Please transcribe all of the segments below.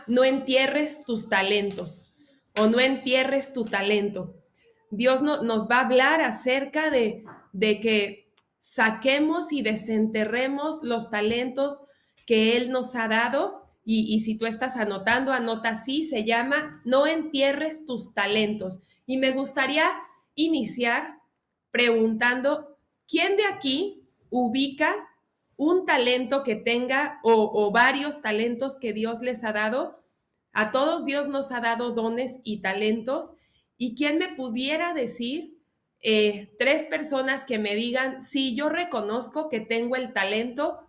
no entierres tus talentos o no entierres tu talento. Dios nos va a hablar acerca de que saquemos y desenterremos los talentos que Él nos ha dado. Y si tú estás anotando, anota así, se llama No entierres tus talentos. Y me gustaría iniciar preguntando, ¿quién de aquí ubica un talento que tenga o varios talentos que Dios les ha dado? A todos Dios nos ha dado dones y talentos. ¿Y quién me pudiera decir tres personas que me digan, sí, yo reconozco que tengo el talento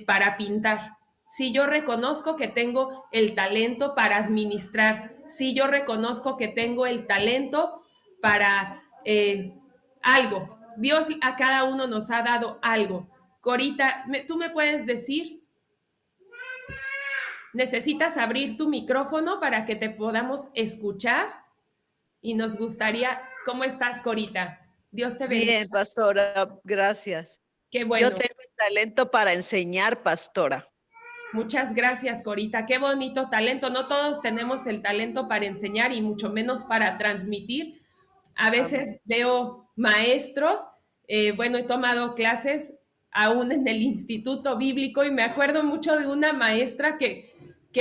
para pintar? Sí, yo reconozco que tengo el talento para administrar. Sí, yo reconozco que tengo el talento para algo. Dios a cada uno nos ha dado algo. Corita, ¿tú me puedes decir? Necesitas abrir tu micrófono para que te podamos escuchar y nos gustaría, ¿cómo estás, Corita? Dios te bendiga. Bien, pastora, gracias. Qué Yo bueno. tengo el talento para enseñar, pastora. Muchas gracias, Corita. Qué bonito talento. No todos tenemos el talento para enseñar y mucho menos para transmitir. A veces Amén. veo maestros, bueno, he tomado clases aún en el Instituto Bíblico y me acuerdo mucho de una maestra que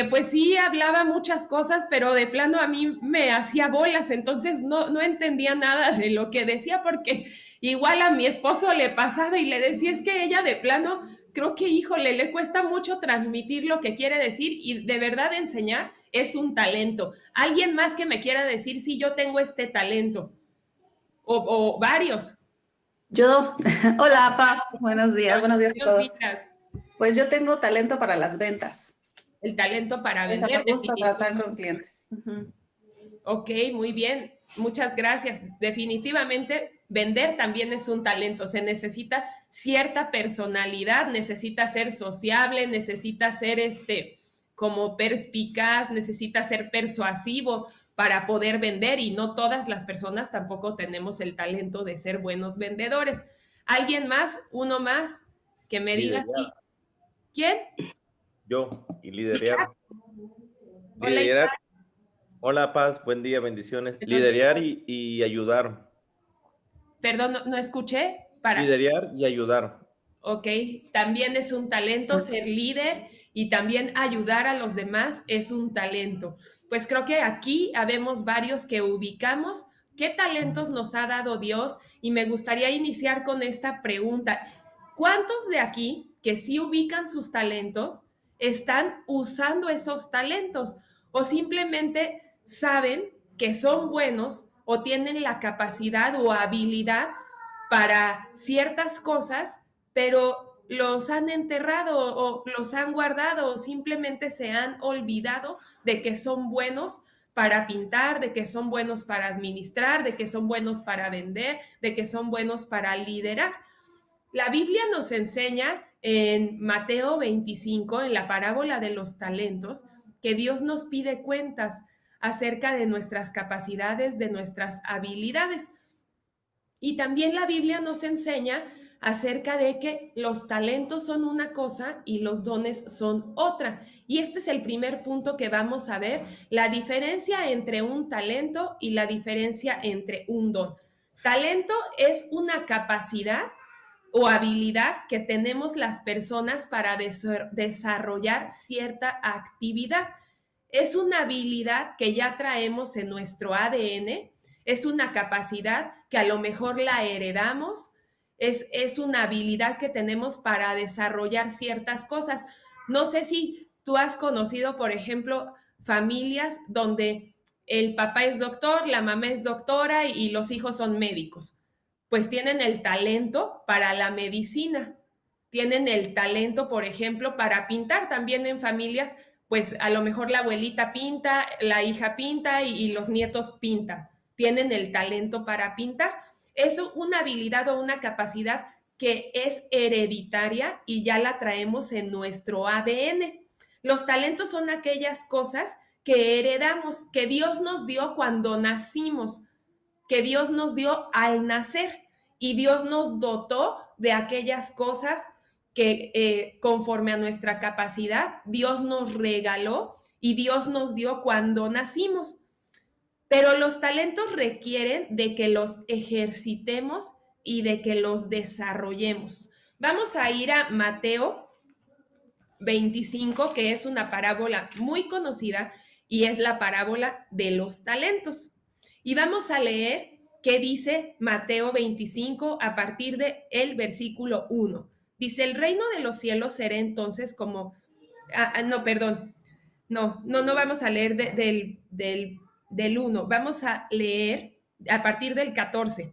pues sí hablaba muchas cosas, pero de plano a mí me hacía bolas, entonces no entendía nada de lo que decía porque igual a mi esposo le pasaba y le decía, es que ella de plano, creo que híjole, le cuesta mucho transmitir lo que quiere decir y de verdad enseñar es un talento. Alguien más que me quiera decir, sí, yo tengo este talento o varios. Yo, hola, Pa, buenos días a ¿Qué todos. opinas? Pues yo tengo talento para las ventas. El talento para O sea, me vender, gusta tratar definitivamente. con clientes. Ok, muy bien. Muchas gracias. Definitivamente, vender también es un talento. Se necesita cierta personalidad, necesita ser sociable, necesita ser como perspicaz, necesita ser persuasivo para poder vender y no todas las personas tampoco tenemos el talento de ser buenos vendedores. ¿Alguien más? ¿Uno más? Que me diga Liderar, si. ¿Quién? yo, y liderar. Hola, Liderar, hola Paz, buen día, bendiciones. entonces, Liderar y ayudar. perdón, no escuché. Liderar y ayudar. Ok, también es un talento ser líder y también ayudar a los demás es un talento. Pues creo que aquí habemos varios que ubicamos qué talentos nos ha dado Dios y me gustaría iniciar con esta pregunta. ¿Cuántos de aquí que sí ubican sus talentos están usando esos talentos o simplemente saben que son buenos o tienen la capacidad o habilidad para ciertas cosas, pero los han enterrado o los han guardado o simplemente se han olvidado de que son buenos para pintar, de que son buenos para administrar, de que son buenos para vender, de que son buenos para liderar? La Biblia nos enseña en Mateo 25, en la parábola de los talentos, que Dios nos pide cuentas acerca de nuestras capacidades, de nuestras habilidades. Y también la Biblia nos enseña acerca de que los talentos son una cosa y los dones son otra. Y este es el primer punto que vamos a ver, la diferencia entre un talento y la diferencia entre un don. Talento es una capacidad o habilidad que tenemos las personas para desarrollar cierta actividad. Es una habilidad que ya traemos en nuestro ADN, es una capacidad que a lo mejor la heredamos, es una habilidad que tenemos para desarrollar ciertas cosas. No sé si tú has conocido, por ejemplo, familias donde el papá es doctor, la mamá es doctora y los hijos son médicos. Pues tienen el talento para la medicina, tienen el talento, por ejemplo, para pintar. También en familias, pues a lo mejor la abuelita pinta, la hija pinta y los nietos pintan. Tienen el talento para pintar. Es una habilidad o una capacidad que es hereditaria y ya la traemos en nuestro ADN. Los talentos son aquellas cosas que heredamos, que Dios nos dio cuando nacimos, que Dios nos dio al nacer y Dios nos dotó de aquellas cosas que conforme a nuestra capacidad Dios nos regaló y Dios nos dio cuando nacimos. Pero los talentos requieren de que los ejercitemos y de que los desarrollemos. Vamos a ir a Mateo 25, que es una parábola muy conocida y es la parábola de los talentos. Y vamos a leer qué dice Mateo 25 a partir del versículo 1. Dice, el reino de los cielos será entonces como... no, perdón. No vamos a leer del 1. Vamos a leer a partir del 14.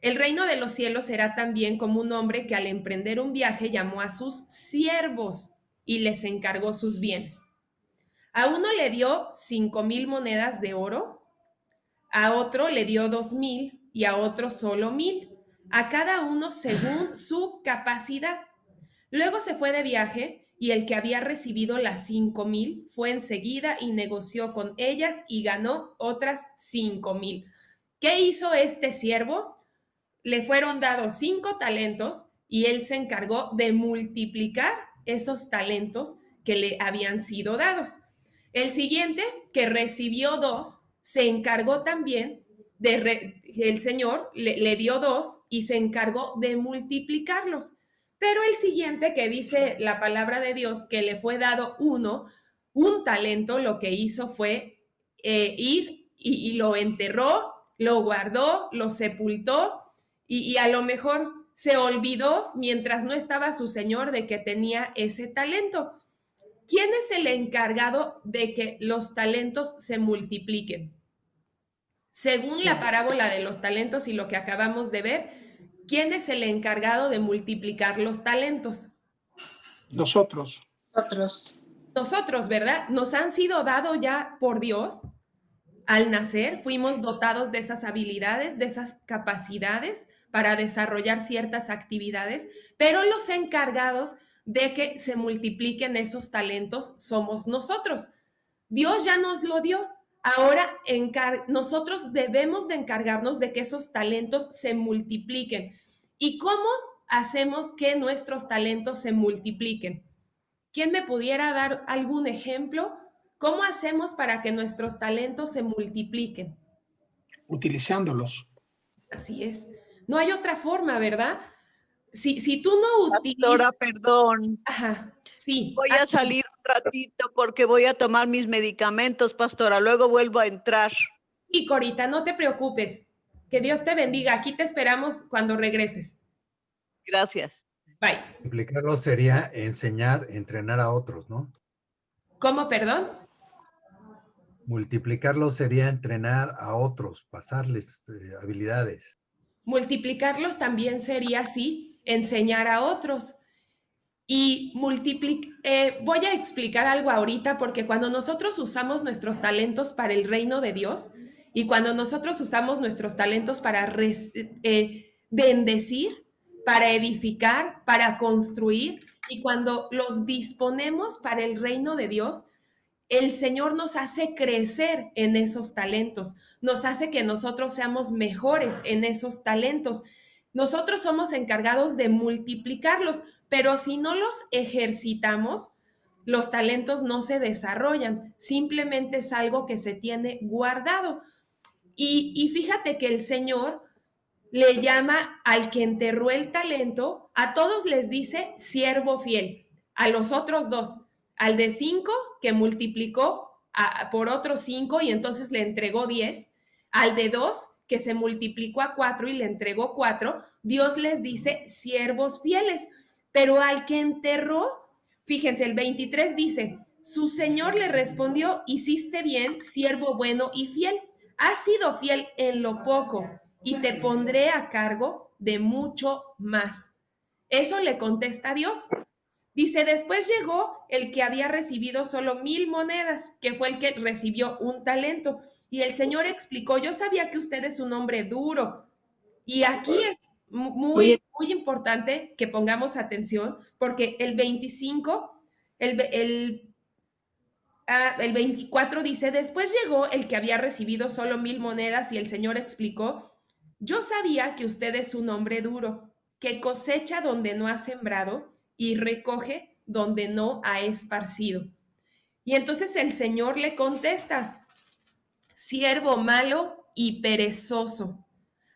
El reino de los cielos será también como un hombre que al emprender un viaje llamó a sus siervos y les encargó sus bienes. A uno le dio 5,000 monedas de oro, a otro le dio 2,000 y a otro solo 1,000, a cada uno según su capacidad. Luego se fue de viaje y el que había recibido las 5,000 fue enseguida y negoció con ellas y ganó otras 5,000. ¿Qué hizo este siervo? Le fueron dados 5 talentos y él se encargó de multiplicar esos talentos que le habían sido dados. El siguiente, que recibió 2, se encargó también el Señor le dio 2 y se encargó de multiplicarlos. Pero el siguiente, que dice la palabra de Dios, que le fue dado un talento, lo que hizo fue ir y lo enterró, lo guardó, lo sepultó y a lo mejor se olvidó mientras no estaba su señor de que tenía ese talento. ¿Quién es el encargado de que los talentos se multipliquen? Según la parábola de los talentos y lo que acabamos de ver, ¿quién es el encargado de multiplicar los talentos? Nosotros. Nosotros, ¿verdad? Nos han sido dados ya por Dios. Al nacer fuimos dotados de esas habilidades, de esas capacidades para desarrollar ciertas actividades, pero los encargados de que se multipliquen esos talentos somos nosotros. Dios ya nos lo dio. Ahora nosotros debemos de encargarnos de que esos talentos se multipliquen. ¿Y cómo hacemos que nuestros talentos se multipliquen? ¿Quién me pudiera dar algún ejemplo? ¿Cómo hacemos para que nuestros talentos se multipliquen? Utilizándolos. Así es. No hay otra forma, ¿verdad? Si tú no utilizas... Pastora, perdón. Ajá, sí. Voy a salir un ratito porque voy a tomar mis medicamentos, pastora. Luego vuelvo a entrar. Sí, Corita, no te preocupes. Que Dios te bendiga. Aquí te esperamos cuando regreses. Gracias. Bye. Multiplicarlo sería enseñar, entrenar a otros, ¿no? ¿Cómo, perdón? Multiplicarlo sería entrenar a otros, pasarles habilidades. Multiplicarlos también sería así, enseñar a otros. Y voy a explicar algo ahorita porque cuando nosotros usamos nuestros talentos para el reino de Dios y cuando nosotros usamos nuestros talentos para bendecir, para edificar, para construir y cuando los disponemos para el reino de Dios, el Señor nos hace crecer en esos talentos, nos hace que nosotros seamos mejores en esos talentos. Nosotros somos encargados de multiplicarlos, pero si no los ejercitamos, los talentos no se desarrollan, simplemente es algo que se tiene guardado. Y fíjate que el Señor le llama al que enterró el talento, a todos les dice siervo fiel, a los otros 2, al de 5 que multiplicó por otros 5 y entonces le entregó 10, al de 2 que se multiplicó a 4 y le entregó 4, Dios les dice siervos fieles, pero al que enterró, fíjense, el 23 dice, su señor le respondió, hiciste bien, siervo bueno y fiel, has sido fiel en lo poco y te pondré a cargo de mucho más. Eso le contesta Dios. Dice, después llegó el que había recibido solo 1,000 monedas, que fue el que recibió un talento. Y el Señor explicó, yo sabía que usted es un hombre duro. Y aquí es muy importante que pongamos atención, porque el 25, el 24 dice, después llegó el que había recibido solo 1,000 monedas y el Señor explicó, yo sabía que usted es un hombre duro, que cosecha donde no ha sembrado y recoge donde no ha esparcido. Y entonces el Señor le contesta, siervo malo y perezoso.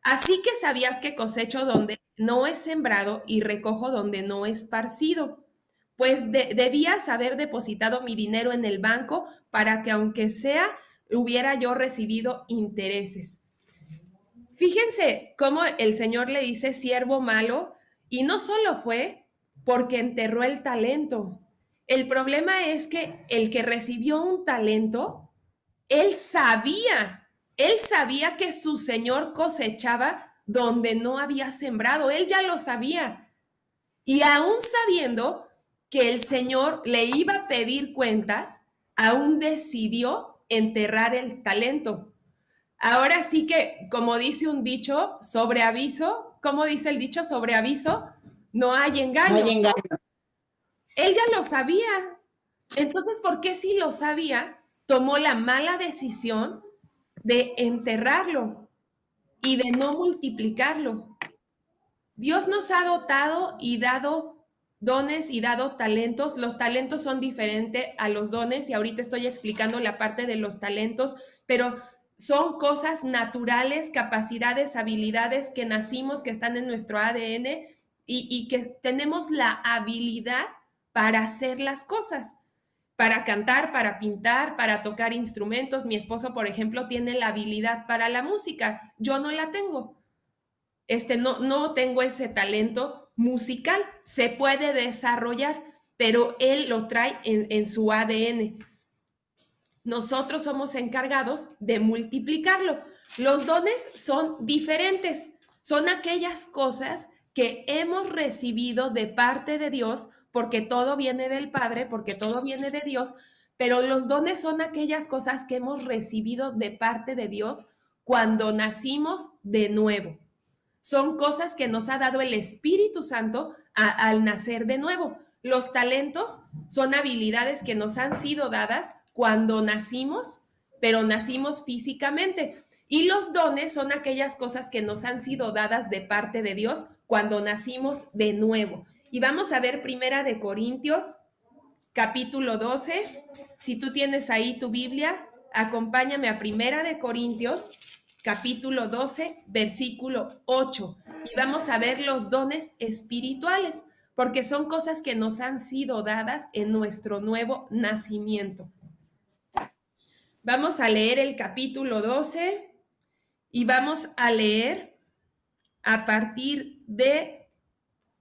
Así que sabías que cosecho donde no es sembrado y recojo donde no es esparcido. Pues debías haber depositado mi dinero en el banco para que aunque sea, hubiera yo recibido intereses. Fíjense cómo el Señor le dice siervo malo, y no solo fue porque enterró el talento. El problema es que el que recibió un talento, él sabía que su Señor cosechaba donde no había sembrado, él ya lo sabía. Y aún sabiendo que el Señor le iba a pedir cuentas, aún decidió enterrar el talento. Ahora sí que, como dice un dicho, sobre aviso, ¿cómo dice el dicho? Sobre aviso, no hay engaño. No hay engaño. Él ya lo sabía. Entonces, ¿por qué si lo sabía, tomó la mala decisión de enterrarlo y de no multiplicarlo? Dios nos ha dotado y dado dones y dado talentos. Los talentos son diferentes a los dones y ahorita estoy explicando la parte de los talentos, pero son cosas naturales, capacidades, habilidades que nacimos, que están en nuestro ADN y que tenemos la habilidad para hacer las cosas, para cantar, para pintar, para tocar instrumentos. Mi esposo, por ejemplo, tiene la habilidad para la música. Yo no la tengo. No tengo ese talento musical. Se puede desarrollar, pero él lo trae en su ADN. Nosotros somos encargados de multiplicarlo. Los dones son diferentes. Son aquellas cosas que hemos recibido de parte de Dios, porque todo viene del Padre, porque todo viene de Dios, pero los dones son aquellas cosas que hemos recibido de parte de Dios cuando nacimos de nuevo. Son cosas que nos ha dado el Espíritu Santo al nacer de nuevo. Los talentos son habilidades que nos han sido dadas cuando nacimos, pero nacimos físicamente. Y los dones son aquellas cosas que nos han sido dadas de parte de Dios cuando nacimos de nuevo. Y vamos a ver Primera de Corintios, capítulo 12. Si tú tienes ahí tu Biblia, acompáñame a Primera de Corintios, capítulo 12, versículo 8. Y vamos a ver los dones espirituales, porque son cosas que nos han sido dadas en nuestro nuevo nacimiento. Vamos a leer el capítulo 12 y vamos a leer a partir de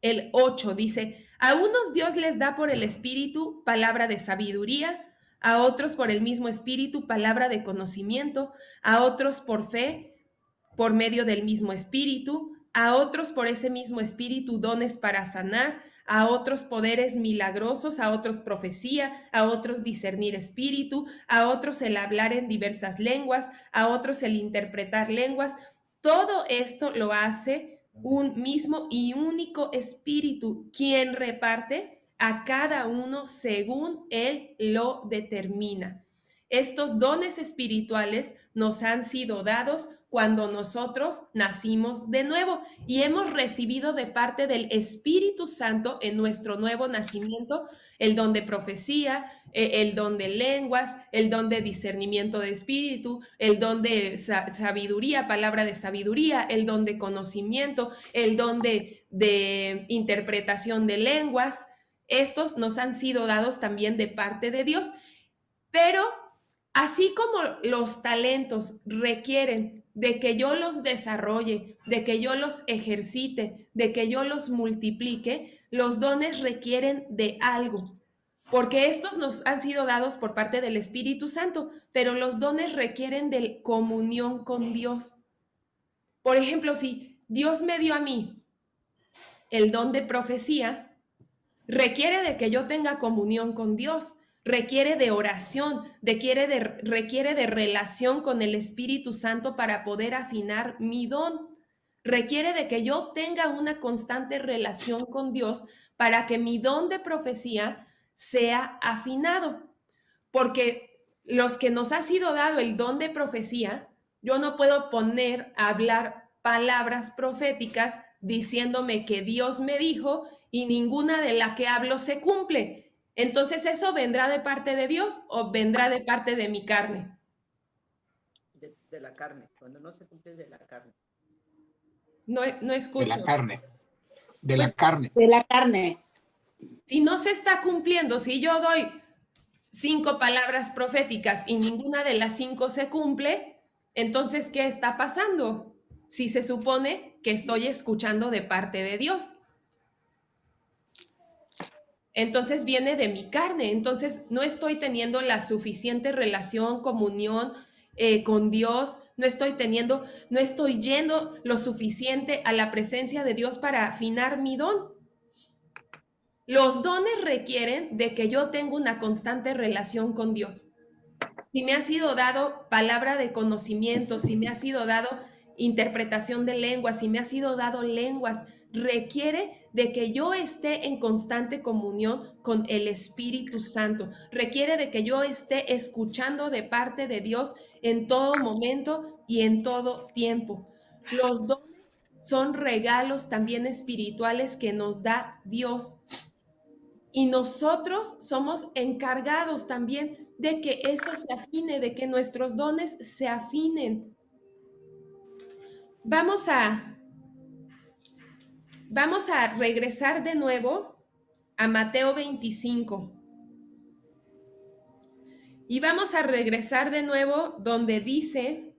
el 8. Dice, a unos Dios les da por el Espíritu palabra de sabiduría, a otros por el mismo Espíritu palabra de conocimiento, a otros por fe, por medio del mismo Espíritu, a otros por ese mismo Espíritu dones para sanar, a otros poderes milagrosos, a otros profecía, a otros discernir espíritu, a otros el hablar en diversas lenguas, a otros el interpretar lenguas. Todo esto lo hace un mismo y único Espíritu, quien reparte a cada uno según Él lo determina. Estos dones espirituales nos han sido dados cuando nosotros nacimos de nuevo y hemos recibido de parte del Espíritu Santo en nuestro nuevo nacimiento el don de profecía, el don de lenguas, el don de discernimiento de espíritu, el don de sabiduría, palabra de sabiduría, el don de conocimiento, el don de interpretación de lenguas. Estos nos han sido dados también de parte de Dios, pero así como los talentos requieren de que yo los desarrolle, de que yo los ejercite, de que yo los multiplique, los dones requieren de algo, porque estos nos han sido dados por parte del Espíritu Santo, pero los dones requieren de comunión con Dios. Por ejemplo, si Dios me dio a mí el don de profecía, requiere de que yo tenga comunión con Dios. Requiere de oración, requiere de relación con el Espíritu Santo para poder afinar mi don. Requiere de que yo tenga una constante relación con Dios para que mi don de profecía sea afinado. Porque los que nos ha sido dado el don de profecía, yo no puedo poner a hablar palabras proféticas diciéndome que Dios me dijo y ninguna de la que hablo se cumple. Entonces, ¿eso vendrá de parte de Dios o vendrá de parte de mi carne? De la carne, cuando no se cumple de la carne. No De la escucho. carne. De la Pues, carne. De la carne. Si no se está cumpliendo, si yo doy 5 palabras proféticas y ninguna de las 5 se cumple, entonces, ¿qué está pasando? Si se supone que estoy escuchando de parte de Dios. Entonces viene de mi carne, entonces no estoy teniendo la suficiente relación, comunión con Dios, no estoy yendo lo suficiente a la presencia de Dios para afinar mi don. Los dones requieren de que yo tenga una constante relación con Dios. Si me ha sido dado palabra de conocimiento, si me ha sido dado interpretación de lenguas, si me ha sido dado lenguas, requiere de que yo esté en constante comunión con el Espíritu Santo. Requiere de que yo esté escuchando de parte de Dios en todo momento y en todo tiempo. Los dones son regalos también espirituales que nos da Dios. Y nosotros somos encargados también de que eso se afine, de que nuestros dones se afinen. Vamos a regresar de nuevo a Mateo 25. Y vamos a regresar de nuevo donde dice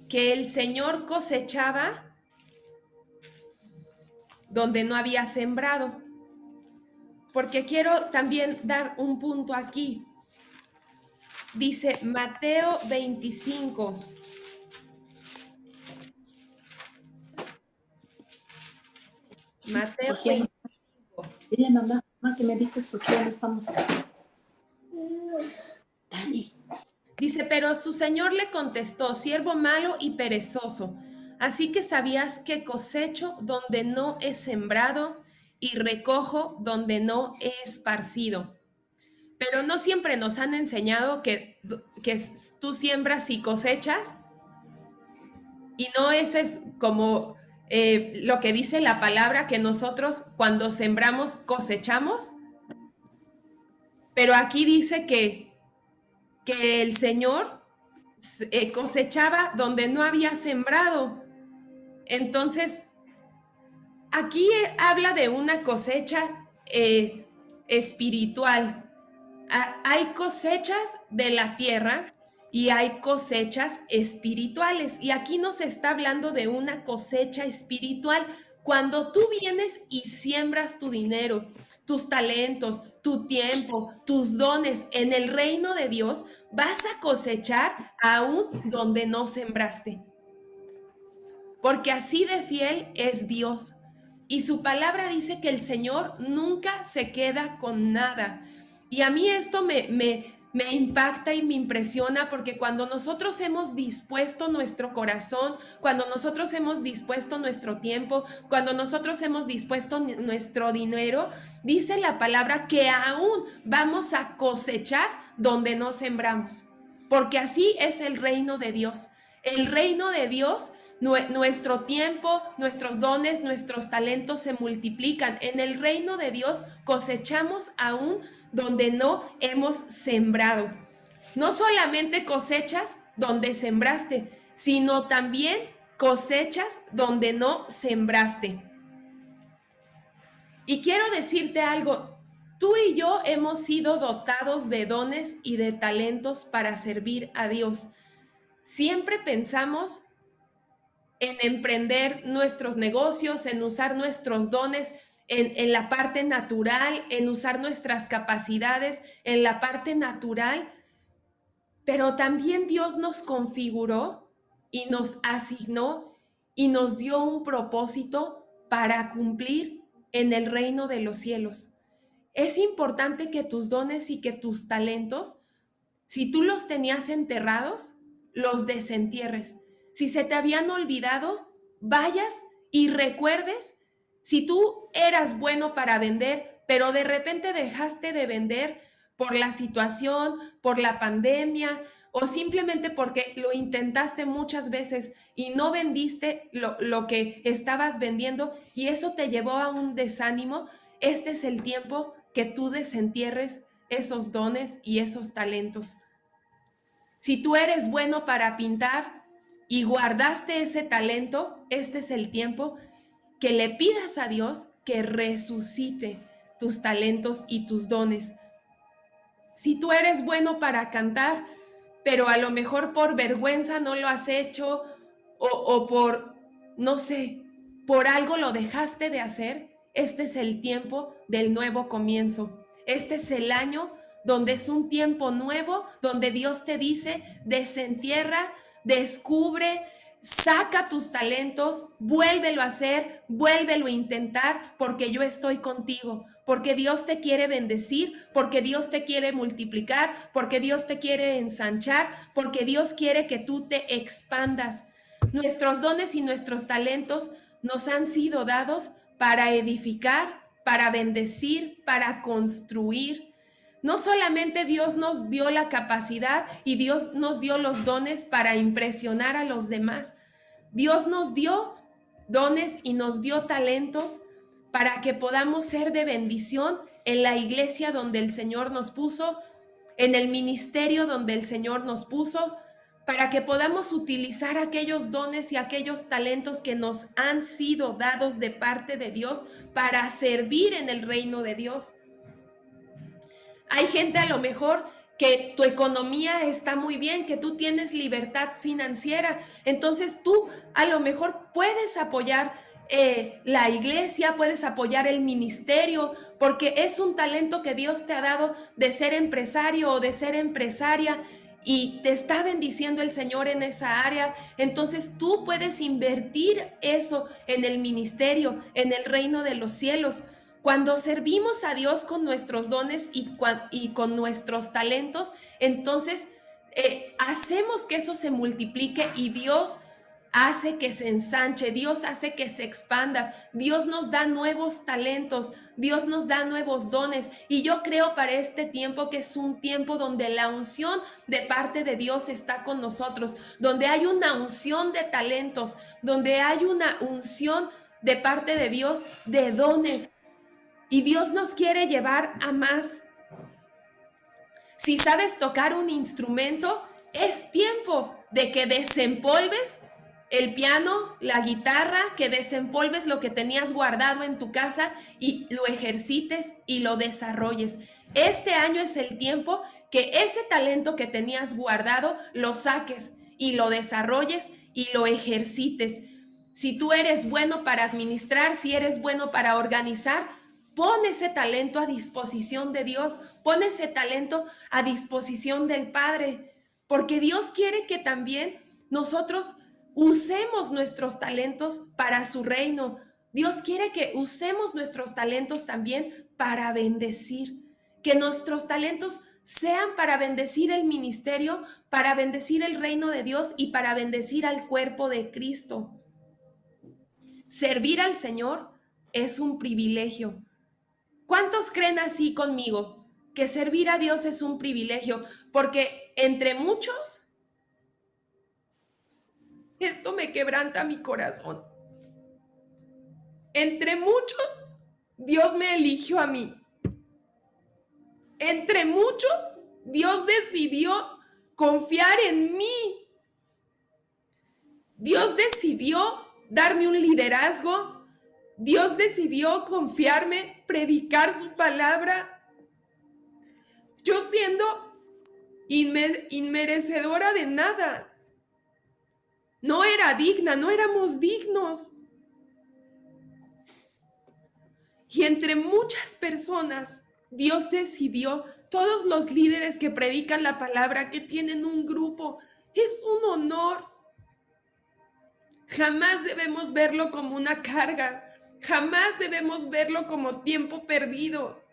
que el Señor cosechaba donde no había sembrado. Porque quiero también dar un punto aquí. Dice Mateo 25. Mateo 25. Dile, mamá, que me vistes porque ya no estamos. Dani. Dice, pero su señor le contestó, siervo malo y perezoso, así que sabías que cosecho donde no he sembrado y recojo donde no he esparcido. Pero no siempre nos han enseñado que tú siembras y cosechas, y no ese es como lo que dice la palabra, que nosotros cuando sembramos cosechamos. Pero aquí dice que el Señor cosechaba donde no había sembrado. Entonces, aquí habla de una cosecha espiritual. Hay cosechas de la tierra y hay cosechas espirituales. Y aquí nos está hablando de una cosecha espiritual. Cuando tú vienes y siembras tu dinero, tus talentos, tu tiempo, tus dones en el reino de Dios, vas a cosechar aún donde no sembraste. Porque así de fiel es Dios. Y su palabra dice que el Señor nunca se queda con nada. Y a mí esto me impacta y me impresiona, porque cuando nosotros hemos dispuesto nuestro corazón, cuando nosotros hemos dispuesto nuestro tiempo, cuando nosotros hemos dispuesto nuestro dinero, dice la palabra que aún vamos a cosechar donde no sembramos. Porque así es el reino de Dios. El reino de Dios, nuestro tiempo, nuestros dones, nuestros talentos se multiplican. En el reino de Dios cosechamos aún donde no hemos sembrado. No solamente cosechas donde sembraste, sino también cosechas donde no sembraste. Y quiero decirte algo, tú y yo hemos sido dotados de dones y de talentos para servir a Dios. Siempre pensamos en emprender nuestros negocios, en usar nuestros dones en la parte natural, en usar nuestras capacidades en la parte natural, pero también Dios nos configuró y nos asignó y nos dio un propósito para cumplir en el reino de los cielos. Es importante que tus dones y que tus talentos, si tú los tenías enterrados, los desentierres. Si se te habían olvidado, vayas y recuerdes. Si tú eras bueno para vender, pero de repente dejaste de vender por la situación, por la pandemia, o simplemente porque lo intentaste muchas veces y no vendiste lo que estabas vendiendo y eso te llevó a un desánimo, este es el tiempo que tú desentierres esos dones y esos talentos. Si tú eres bueno para pintar y guardaste ese talento, este es el tiempo que le pidas a Dios que resucite tus talentos y tus dones. Si tú eres bueno para cantar, pero a lo mejor por vergüenza no lo has hecho o por, no sé, por algo lo dejaste de hacer, este es el tiempo del nuevo comienzo. Este es el año donde es un tiempo nuevo, donde Dios te dice, desentierra, descubre, saca tus talentos, vuélvelo a hacer, vuélvelo a intentar, porque yo estoy contigo, porque Dios te quiere bendecir, porque Dios te quiere multiplicar, porque Dios te quiere ensanchar, porque Dios quiere que tú te expandas. Nuestros dones y nuestros talentos nos han sido dados para edificar, para bendecir, para construir. No solamente Dios nos dio la capacidad y Dios nos dio los dones para impresionar a los demás. Dios nos dio dones y nos dio talentos para que podamos ser de bendición en la iglesia donde el Señor nos puso, en el ministerio donde el Señor nos puso, para que podamos utilizar aquellos dones y aquellos talentos que nos han sido dados de parte de Dios para servir en el reino de Dios. Hay gente a lo mejor que tu economía está muy bien, que tú tienes libertad financiera, entonces tú a lo mejor puedes apoyar la iglesia, puedes apoyar el ministerio, porque es un talento que Dios te ha dado de ser empresario o de ser empresaria y te está bendiciendo el Señor en esa área. Entonces tú puedes invertir eso en el ministerio, en el reino de los cielos. Cuando servimos a Dios con nuestros dones y con nuestros talentos, entonces hacemos que eso se multiplique y Dios hace que se ensanche, Dios hace que se expanda, Dios nos da nuevos talentos, Dios nos da nuevos dones. Y yo creo para este tiempo que es un tiempo donde la unción de parte de Dios está con nosotros, donde hay una unción de talentos, donde hay una unción de parte de Dios de dones. Y Dios nos quiere llevar a más. Si sabes tocar un instrumento, es tiempo de que desempolves el piano, la guitarra, que desempolves lo que tenías guardado en tu casa y lo ejercites y lo desarrolles. Este año es el tiempo que ese talento que tenías guardado lo saques y lo desarrolles y lo ejercites. Si tú eres bueno para administrar, si eres bueno para organizar, pon ese talento a disposición de Dios, pon ese talento a disposición del Padre, porque Dios quiere que también nosotros usemos nuestros talentos para su reino. Dios quiere que usemos nuestros talentos también para bendecir, que nuestros talentos sean para bendecir el ministerio, para bendecir el reino de Dios y para bendecir al cuerpo de Cristo. Servir al Señor es un privilegio. ¿Cuántos creen así conmigo? Que servir a Dios es un privilegio, porque entre muchos, esto me quebranta mi corazón. Entre muchos, Dios me eligió a mí. Entre muchos, Dios decidió confiar en mí. Dios decidió darme un liderazgo. Dios decidió confiarme, predicar su palabra. Yo siendo inmerecedora de nada. No era digna, no éramos dignos. Y entre muchas personas, Dios decidió, todos los líderes que predican la palabra, que tienen un grupo, es un honor. Jamás debemos verlo como una carga, jamás debemos verlo como tiempo perdido,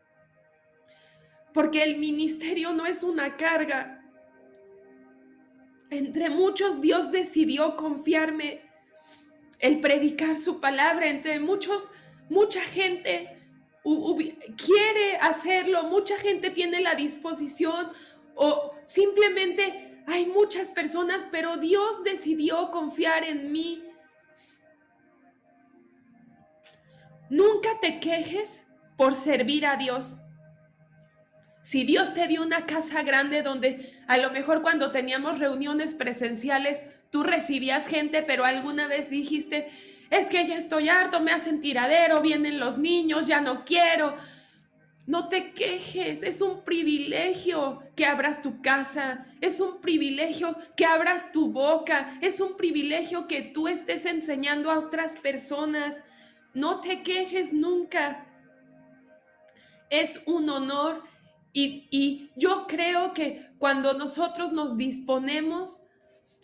porque el ministerio no es una carga. Entre muchos, Dios decidió confiarme el predicar su palabra. Entre muchos, mucha gente quiere hacerlo, mucha gente tiene la disposición o simplemente hay muchas personas, pero Dios decidió confiar en mí. Nunca te quejes por servir a Dios. Si Dios te dio una casa grande donde a lo mejor cuando teníamos reuniones presenciales, tú recibías gente, pero alguna vez dijiste, es que ya estoy harto, me hacen tiradero, vienen los niños, ya no quiero. No te quejes, es un privilegio que abras tu casa, es un privilegio que abras tu boca, es un privilegio que tú estés enseñando a otras personas. No te quejes nunca. Es un honor y yo creo que cuando nosotros nos disponemos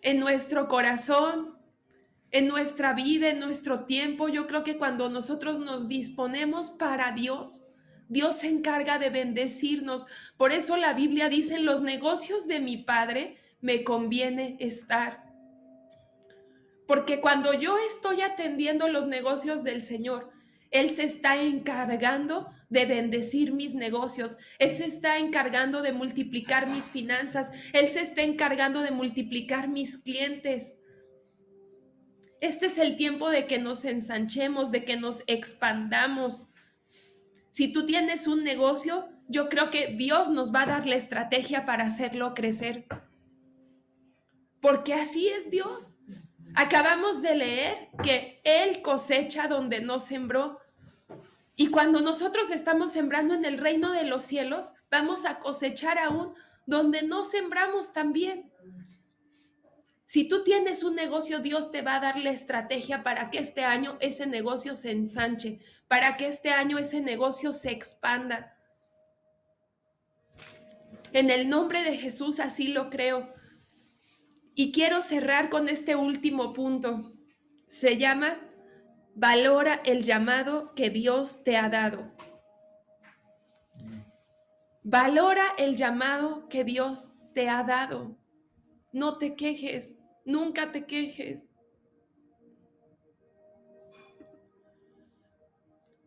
en nuestro corazón, en nuestra vida, en nuestro tiempo, yo creo que cuando nosotros nos disponemos para Dios, Dios se encarga de bendecirnos. Por eso la Biblia dice, en los negocios de mi Padre me conviene estar. Porque cuando yo estoy atendiendo los negocios del Señor, Él se está encargando de bendecir mis negocios. Él se está encargando de multiplicar mis finanzas. Él se está encargando de multiplicar mis clientes. Este es el tiempo de que nos ensanchemos, de que nos expandamos. Si tú tienes un negocio, yo creo que Dios nos va a dar la estrategia para hacerlo crecer. Porque así es Dios. Acabamos de leer que Él cosecha donde no sembró. Y cuando nosotros estamos sembrando en el reino de los cielos, vamos a cosechar aún donde no sembramos también. Si tú tienes un negocio, Dios te va a dar la estrategia para que este año ese negocio se ensanche, para que este año ese negocio se expanda. En el nombre de Jesús así lo creo. Y quiero cerrar con este último punto. Se llama: valora el llamado que Dios te ha dado. Valora el llamado que Dios te ha dado. No te quejes, nunca te quejes.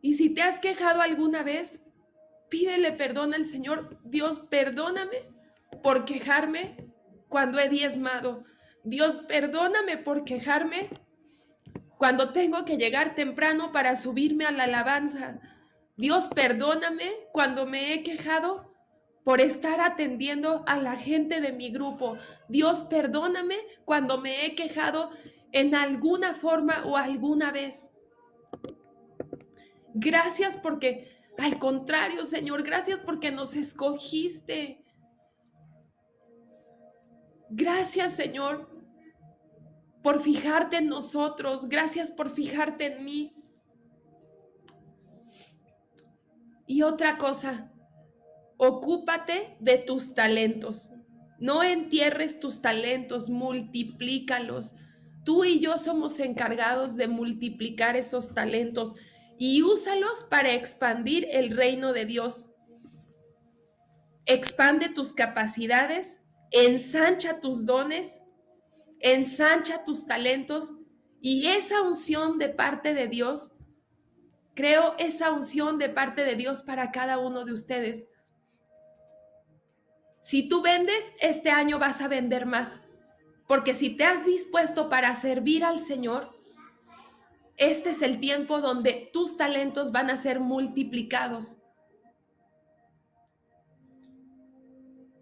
Y si te has quejado alguna vez, pídele perdón al Señor. Dios, perdóname por quejarme cuando he diezmado. Dios, perdóname por quejarme cuando tengo que llegar temprano para subirme a la alabanza. Dios, perdóname cuando me he quejado por estar atendiendo a la gente de mi grupo. Dios, perdóname cuando me he quejado en alguna forma o alguna vez. Gracias porque, al contrario, Señor, gracias porque nos escogiste. Gracias, Señor, por fijarte en nosotros. Gracias por fijarte en mí. Y otra cosa, ocúpate de tus talentos. No entierres tus talentos, multiplícalos. Tú y yo somos encargados de multiplicar esos talentos y úsalos para expandir el reino de Dios. Expande tus capacidades, ensancha tus dones, ensancha tus talentos y esa unción de parte de Dios, creo esa unción de parte de Dios para cada uno de ustedes. Si tú vendes, este año vas a vender más, porque si te has dispuesto para servir al Señor, este es el tiempo donde tus talentos van a ser multiplicados.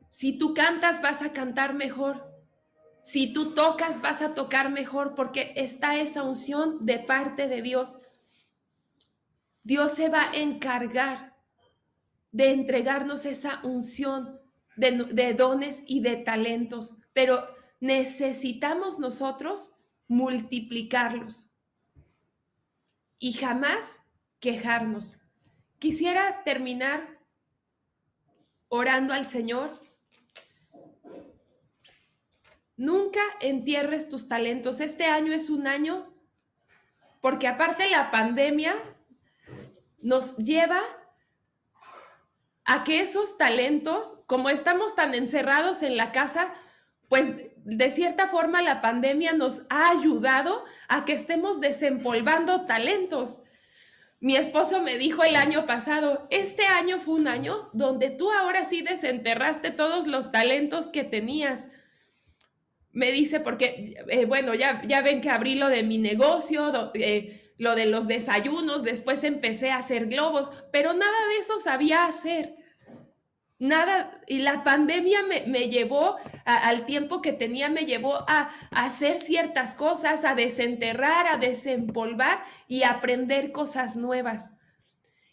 Si tú cantas, vas a cantar mejor. Si tú tocas, vas a tocar mejor, porque está esa unción de parte de Dios. Dios se va a encargar de entregarnos esa unción de dones y de talentos, pero necesitamos nosotros multiplicarlos y jamás quejarnos. Quisiera terminar orando al Señor. Nunca entierres tus talentos. Este año es un año, porque aparte la pandemia nos lleva a que esos talentos, como estamos tan encerrados en la casa, pues de cierta forma la pandemia nos ha ayudado a que estemos desempolvando talentos. Mi esposo me dijo el año pasado, este año fue un año donde tú ahora sí desenterraste todos los talentos que tenías. Me dice, porque, bueno, ya ven que abrí lo de mi negocio, lo de los desayunos, después empecé a hacer globos, pero nada de eso sabía hacer. Nada, y la pandemia me llevó, al tiempo que tenía, me llevó a hacer ciertas cosas, a desenterrar, a desempolvar y a aprender cosas nuevas.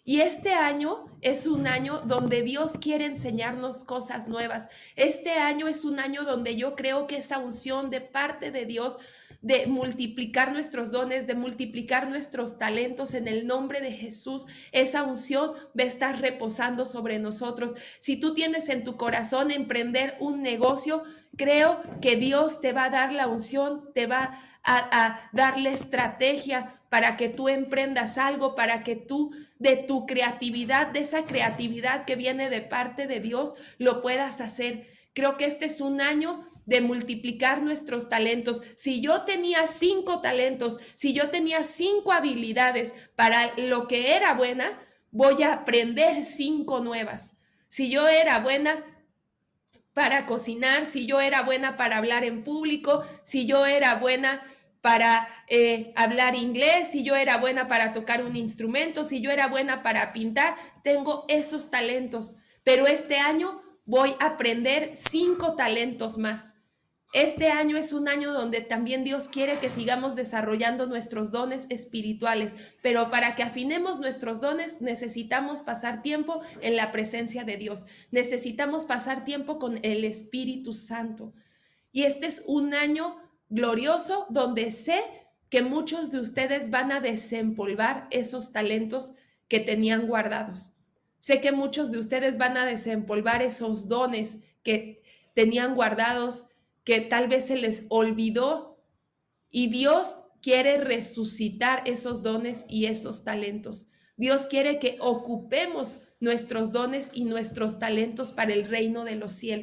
Y este año es un año donde Dios quiere enseñarnos cosas nuevas. Este año es un año donde yo creo que esa unción de parte de Dios de multiplicar nuestros dones, de multiplicar nuestros talentos en el nombre de Jesús, esa unción va a estar reposando sobre nosotros. Si tú tienes en tu corazón emprender un negocio, creo que Dios te va a dar la unción, te va a dar la estrategia para que tú emprendas algo, para que tú de tu creatividad, de esa creatividad que viene de parte de Dios, lo puedas hacer. Creo que este es un año de multiplicar nuestros talentos. Si yo tenía 5 talentos, si yo tenía 5 habilidades para lo que era buena, voy a aprender 5 nuevas. Si yo era buena para cocinar, si yo era buena para hablar en público, si yo era buena para hablar inglés, si yo era buena para tocar un instrumento, si yo era buena para pintar, tengo esos talentos. Pero este año voy a aprender 5 talentos más. Este año es un año donde también Dios quiere que sigamos desarrollando nuestros dones espirituales, pero para que afinemos nuestros dones necesitamos pasar tiempo en la presencia de Dios, necesitamos pasar tiempo con el Espíritu Santo. Y este es un año glorioso donde sé que muchos de ustedes van a desempolvar esos talentos que tenían guardados. Sé que muchos de ustedes van a desempolvar esos dones que tenían guardados, que tal vez se les olvidó, y Dios quiere resucitar esos dones y esos talentos. Dios quiere que ocupemos nuestros dones y nuestros talentos para el reino de los cielos.